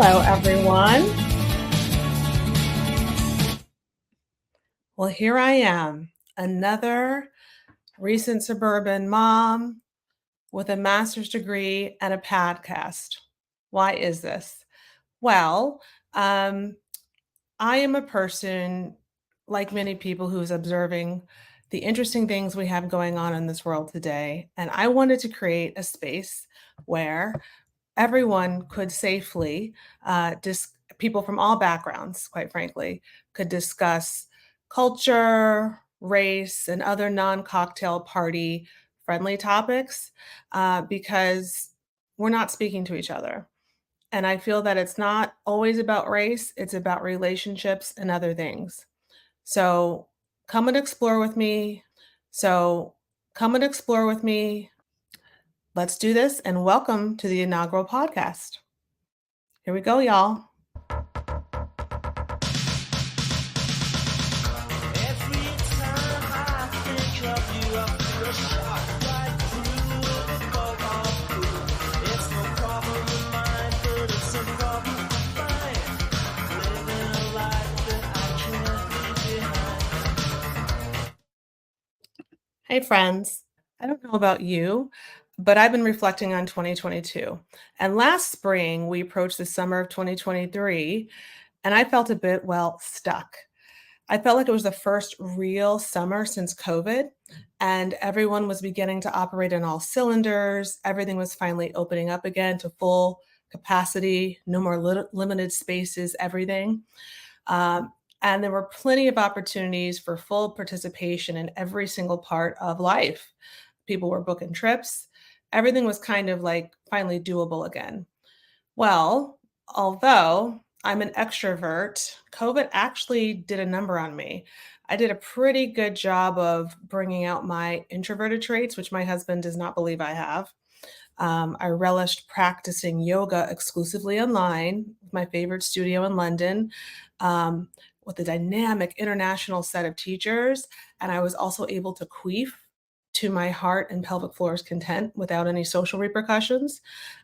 Hello, everyone. Well, here I am, another recent suburban mom with a master's degree and a podcast. Why is this? Well, um, I am a person, like many people, who's observing the interesting things we have going on in this world today. And I wanted to create a space where everyone could safely, people from all backgrounds, quite frankly, could discuss culture, race, and other non-cocktail party friendly topics because we're not speaking to each other. And I feel that it's not always about race, it's about relationships and other things. So come and explore with me. So come and explore with me. Let's do this and welcome to the inaugural podcast. Here we go, y'all. Hey, friends. I don't know about you, but I've been reflecting on 2022. And last spring, we approached the summer of 2023, and I felt a bit, stuck. I felt like it was the first real summer since COVID, and everyone was beginning to operate on all cylinders. Everything was finally opening up again to full capacity, no more limited spaces, everything. Um, and there were plenty of opportunities for full participation in every single part of life. People were booking trips. Everything was kind of like finally doable again. Well, although I'm an extrovert, COVID actually did a number on me. I did a pretty good job of bringing out my introverted traits, which my husband does not believe I have. I relished practicing yoga exclusively online, my favorite studio in London, um, with a dynamic international set of teachers. And I was also able to queef to my heart and pelvic floor's content without any social repercussions.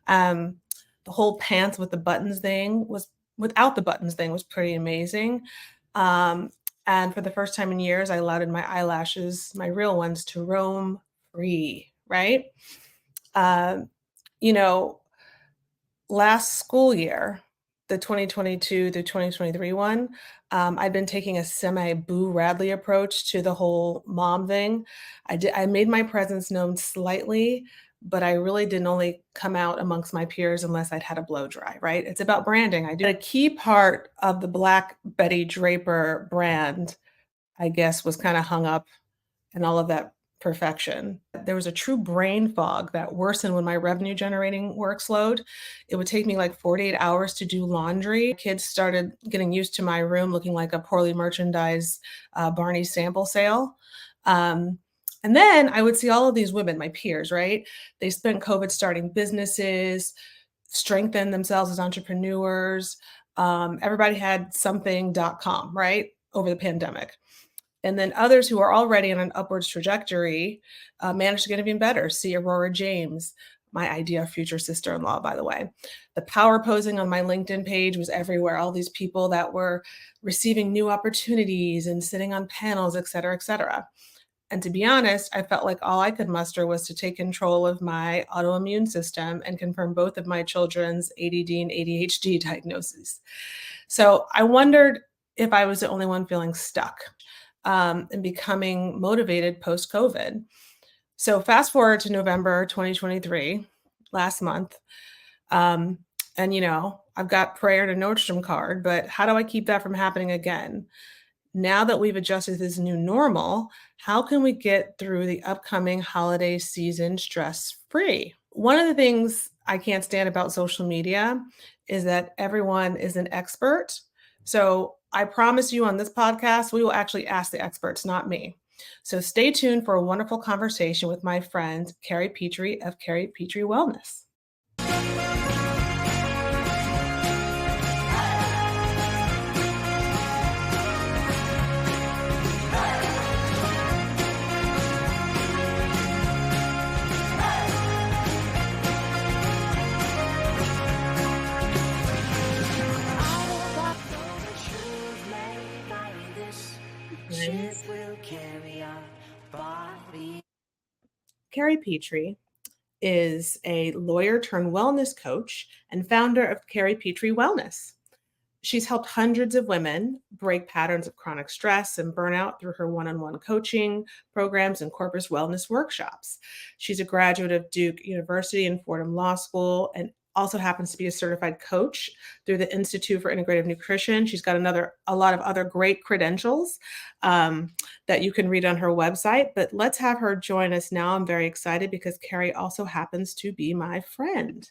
Um, the whole pants with the buttons thing was without the buttons thing was pretty amazing. Um, and for the first time in years, I allowed my eyelashes, my real ones, to roam free, right? Um, you know, last school year, the 2022 to 2023 one, I've been taking a semi Boo Radley approach to the whole mom thing. I made my presence known slightly, but I really didn't only come out amongst my peers unless I'd had a blow dry, right? It's about branding. I do a key part of the Black Betty Draper brand, I guess, was kind of hung up and all of that perfection. There was a true brain fog that worsened when my revenue generating work slowed. It would take me like 48 hours to do laundry. Kids started getting used to my room looking like a poorly merchandised Barney sample sale. And then I would see all of these women, my peers, right? They spent COVID starting businesses, strengthened themselves as entrepreneurs. Everybody had something.com, right? Over the pandemic. And then others who are already on an upwards trajectory managed to get even better. See Aurora James, my ideal future sister-in-law, by the way. The power posing on my LinkedIn page was everywhere. All these people that were receiving new opportunities and sitting on panels, et cetera, et cetera. And to be honest, I felt like all I could muster was to take control of my autoimmune system and confirm both of my children's ADD and ADHD diagnoses. So I wondered if I was the only one feeling stuck and becoming motivated post-COVID. So fast forward to November 2023, last month. And, I've got prayer to Nordstrom card, but how do I keep that from happening again? Now that we've adjusted to this new normal, how can we get through the upcoming holiday season stress-free? One of the things I can't stand about social media is that everyone is an expert. So I promise you on this podcast, we will actually ask the experts, not me. So stay tuned for a wonderful conversation with my friend, Carrie Petri of Carrie Petri Wellness. Carrie Petri is a lawyer turned wellness coach and founder of Carrie Petri Wellness. She's helped hundreds of women break patterns of chronic stress and burnout through her one-on-one coaching programs and corporate wellness workshops. She's a graduate of Duke University and Fordham Law School and also happens to be a certified coach through the Institute for Integrative Nutrition. She's got a lot of other great credentials that you can read on her website. But let's have her join us now. I'm very excited because Carrie also happens to be my friend.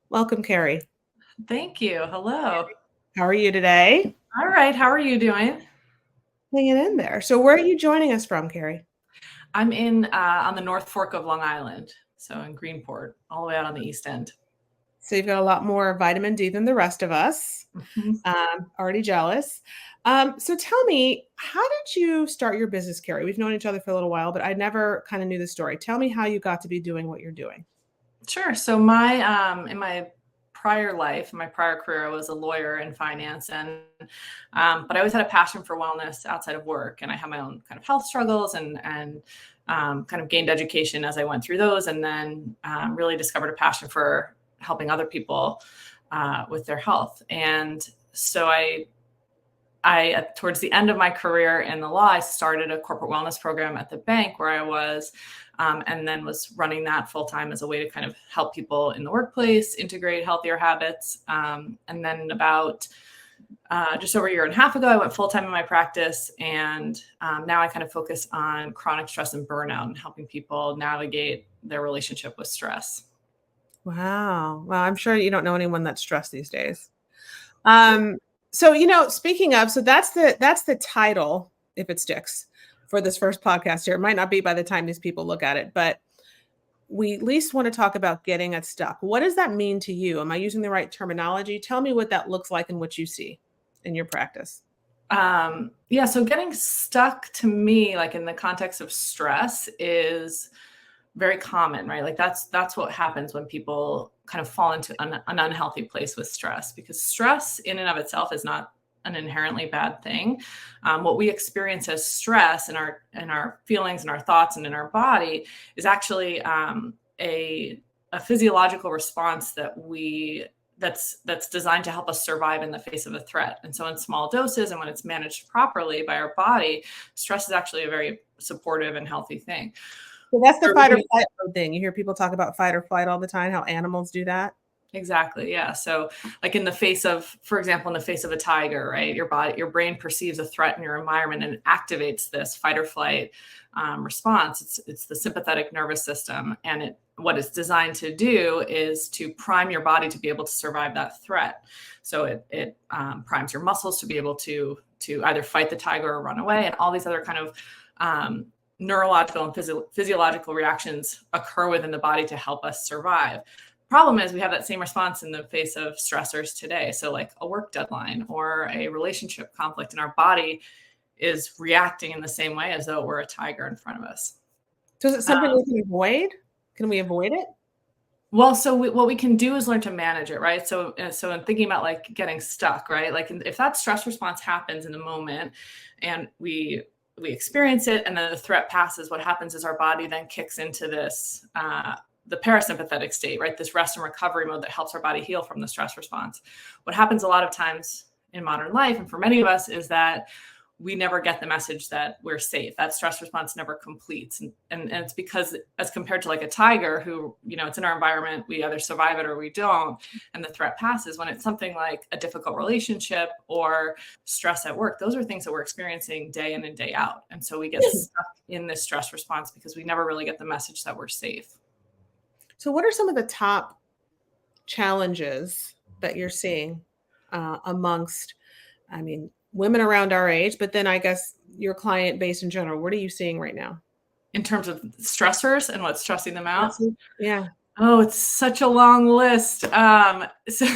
Welcome, Carrie. Thank you. Hello. How are you today? All right. How are you doing? Hanging in there. So where are you joining us from, Carrie? I'm in on the North Fork of Long Island, so in Greenport, all the way out on the East End. So you've got a lot more vitamin D than the rest of us. Already jealous. So tell me, how did you start your business, Carrie? We've known each other for a little while, but I never kind of knew the story. Tell me how you got to be doing what you're doing. Sure. So in my prior life, my prior career, I was a lawyer in finance, but I always had a passion for wellness outside of work, and I had my own kind of health struggles and kind of gained education as I went through those, and then really discovered a passion for helping other people with their health. And so I towards the end of my career in the law, I started a corporate wellness program at the bank where I was, and then was running that full time as a way to kind of help people in the workplace integrate healthier habits. And then about just over a year and a half ago, I went full time in my practice, and now I kind of focus on chronic stress and burnout and helping people navigate their relationship with stress. Wow. Well, I'm sure you don't know anyone that's stressed these days. So, speaking of, so that's the title, if it sticks, for this first podcast here. It might not be by the time these people look at it, but we at least want to talk about getting unstuck. What does that mean to you? Am I using the right terminology? Tell me what that looks like and what you see in your practice. Yeah. So getting stuck to me, like in the context of stress, is very common, right? Like that's what happens when people kind of fall into an unhealthy place with stress, because stress in and of itself is not an inherently bad thing. What we experience as stress in our feelings and our thoughts and in our body is actually a physiological response that's designed to help us survive in the face of a threat. And so in small doses and when it's managed properly by our body, stress is actually a very supportive and healthy thing. So that's the fight or flight thing. You hear people talk about fight or flight all the time, how animals do that. Exactly. Yeah. So like for example, in the face of a tiger, right? Your brain perceives a threat in your environment and activates this fight or flight response. It's the sympathetic nervous system. And what it's designed to do is to prime your body to be able to survive that threat. So it primes your muscles to be able to either fight the tiger or run away. And all these other kind of neurological and physiological reactions occur within the body to help us survive. Problem is we have that same response in the face of stressors today. So like a work deadline or a relationship conflict, and our body is reacting in the same way as though it were a tiger in front of us. So is it something we can avoid? Can we avoid it? Well, so what we can do is learn to manage it, right? So in thinking about like getting stuck, right? Like if that stress response happens in the moment and we experience it and then the threat passes, what happens is our body then kicks into this, the parasympathetic state, right? This rest and recovery mode that helps our body heal from the stress response. What happens a lot of times in modern life, and for many of us, is that we never get the message that we're safe. That stress response never completes. And it's because as compared to like a tiger who, it's in our environment, we either survive it or we don't, and the threat passes. When it's something like a difficult relationship or stress at work, those are things that we're experiencing day in and day out. And so we get stuck in this stress response because we never really get the message that we're safe. So what are some of the top challenges that you're seeing amongst, women around our age, but then I guess your client base in general? What are you seeing right now? In terms of stressors and what's stressing them out? Yeah. Oh, it's such a long list. So,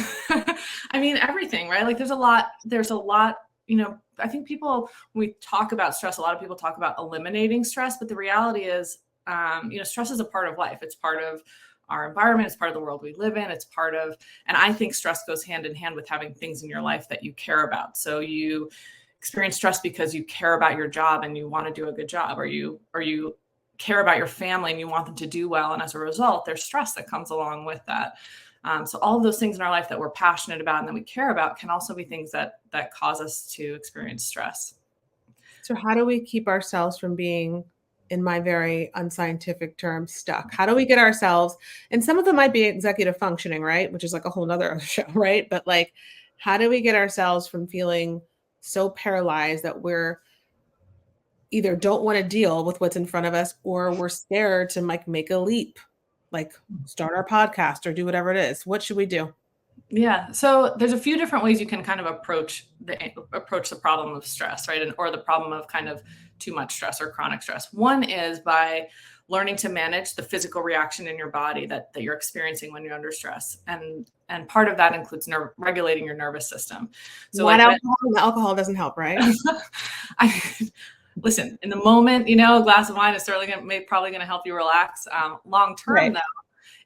everything, right? Like there's a lot, I think people, when we talk about stress, a lot of people talk about eliminating stress, but the reality is, stress is a part of life. It's part of our environment. It's part of the world we live in. And I think stress goes hand in hand with having things in your life that you care about. So you experience stress because you care about your job and you want to do a good job, or you care about your family and you want them to do well. And as a result, there's stress that comes along with that. So all of those things in our life that we're passionate about and that we care about can also be things that cause us to experience stress. So how do we keep ourselves from being, in my very unscientific term, stuck? How do we get ourselves, and some of them might be executive functioning, right? Which is like a whole nother show, right? But like, how do we get ourselves from feeling so paralyzed that we're either don't want to deal with what's in front of us, or we're scared to like make a leap, like start our podcast or do whatever it is? What should we do? Yeah. So there's a few different ways you can kind of approach the problem of stress, right? Or the problem of kind of too much stress or chronic stress. One is by learning to manage the physical reaction in your body that you're experiencing when you're under stress. And part of that includes regulating your nervous system. So Not like alcohol. Alcohol doesn't help, right? Listen, in the moment, a glass of wine is certainly probably going to help you relax. Long term, Right. though,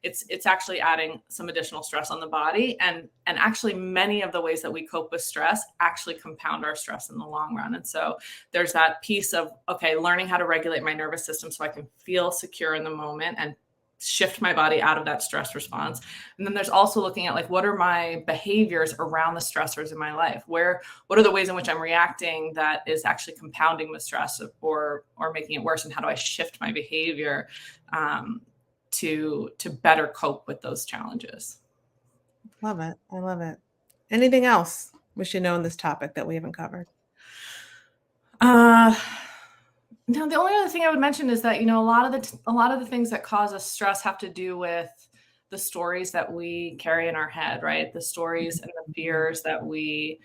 it's actually adding some additional stress on the body, and actually many of the ways that we cope with stress actually compound our stress in the long run. And so there's that piece of, okay, learning how to regulate my nervous system so I can feel secure in the moment and shift my body out of that stress response. And then there's also looking at, like, what are my behaviors around the stressors in my life? What are the ways in which I'm reacting that is actually compounding the stress or making it worse? And how do I shift my behavior to better cope with those challenges? Love it. I love it. Anything else we should know in this topic that we haven't covered? No, the only other thing I would mention is that, a lot of the things that cause us stress have to do with the stories that we carry in our head, right? The stories and the fears that we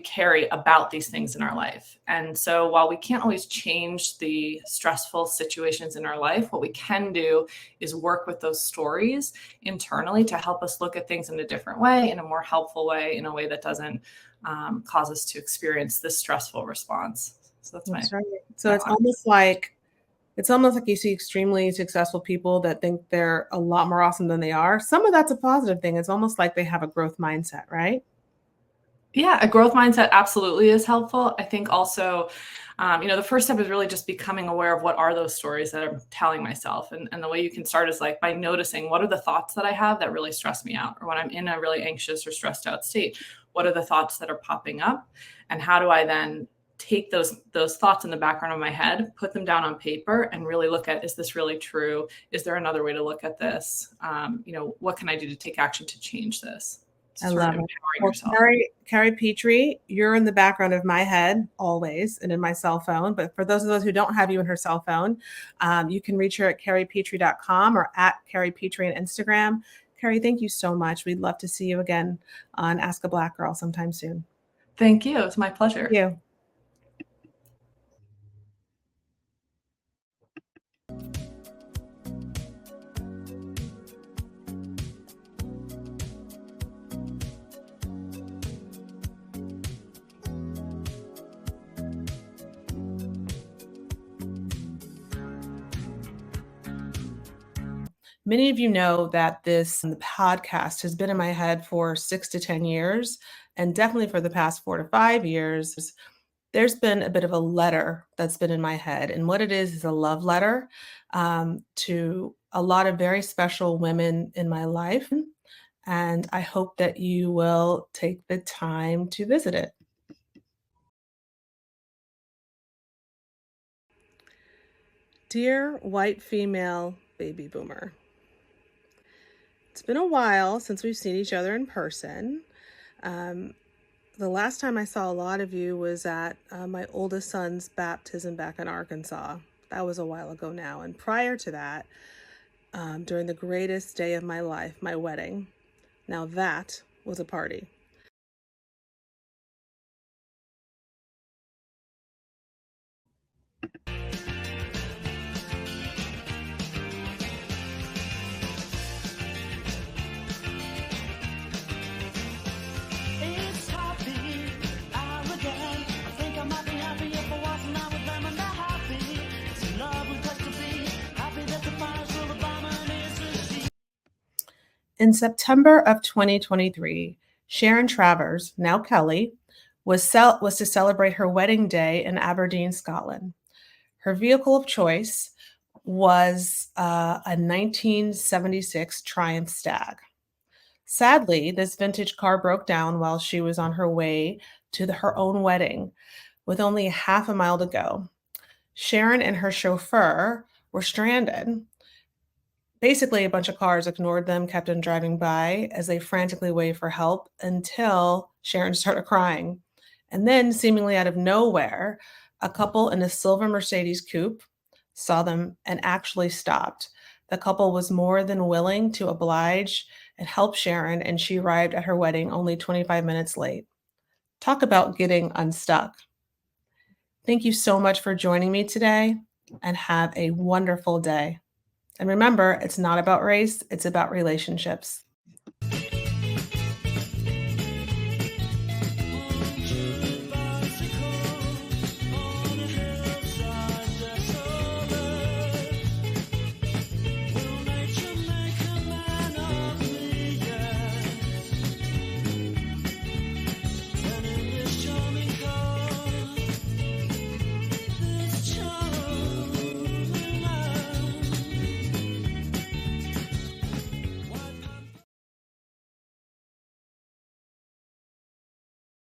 carry about these things in our life. And so while we can't always change the stressful situations in our life, what we can do is work with those stories internally to help us look at things in a different way, in a more helpful way, in a way that doesn't cause us to experience this stressful response. So that's right. So it's almost like you see extremely successful people that think they're a lot more awesome than they are. Some of that's a positive thing. It's almost like they have a growth mindset, right? Yeah, a growth mindset absolutely is helpful. I think also, the first step is really just becoming aware of what are those stories that I'm telling myself. And the way you can start is like by noticing, what are the thoughts that I have that really stress me out? Or when I'm in a really anxious or stressed out state, what are the thoughts that are popping up? And how do I then take those thoughts in the background of my head, put them down on paper, and really look at, is this really true? Is there another way to look at this? What can I do to take action to change this? I love it. Well, Carrie Petri, you're in the background of my head always and in my cell phone. But for those of us who don't have you in her cell phone, you can reach her at carriepetri.com or at Carrie Petri on Instagram. Carrie, thank you so much. We'd love to see you again on Ask a Black Girl sometime soon. Thank you. It's my pleasure. Thank you. Many of you know that this podcast has been in my head for 6 to 10 years, and definitely for the past 4 to 5 years. There's been a bit of a letter that's been in my head, and what it is a love letter to a lot of very special women in my life, and I hope that you will take the time to visit it. Dear white female baby boomer, it's been a while since we've seen each other in person. The last time I saw a lot of you was at my oldest son's baptism back in Arkansas. That was a while ago now. And prior to that, during the greatest day of my life, my wedding. Now that was a party. In September of 2023, Sharon Travers, now Kelly, was to celebrate her wedding day in Aberdeen, Scotland. Her vehicle of choice was a 1976 Triumph Stag. Sadly, this vintage car broke down while she was on her way to her own wedding with only half a mile to go. Sharon and her chauffeur were stranded. Basically, a bunch of cars ignored them, kept on driving by as they frantically waved for help until Sharon started crying. And then, seemingly out of nowhere, a couple in a silver Mercedes coupe saw them and actually stopped. The couple was more than willing to oblige and help Sharon, and she arrived at her wedding only 25 minutes late. Talk about getting unstuck. Thank you so much for joining me today, and have a wonderful day. And remember, it's not about race, it's about relationships.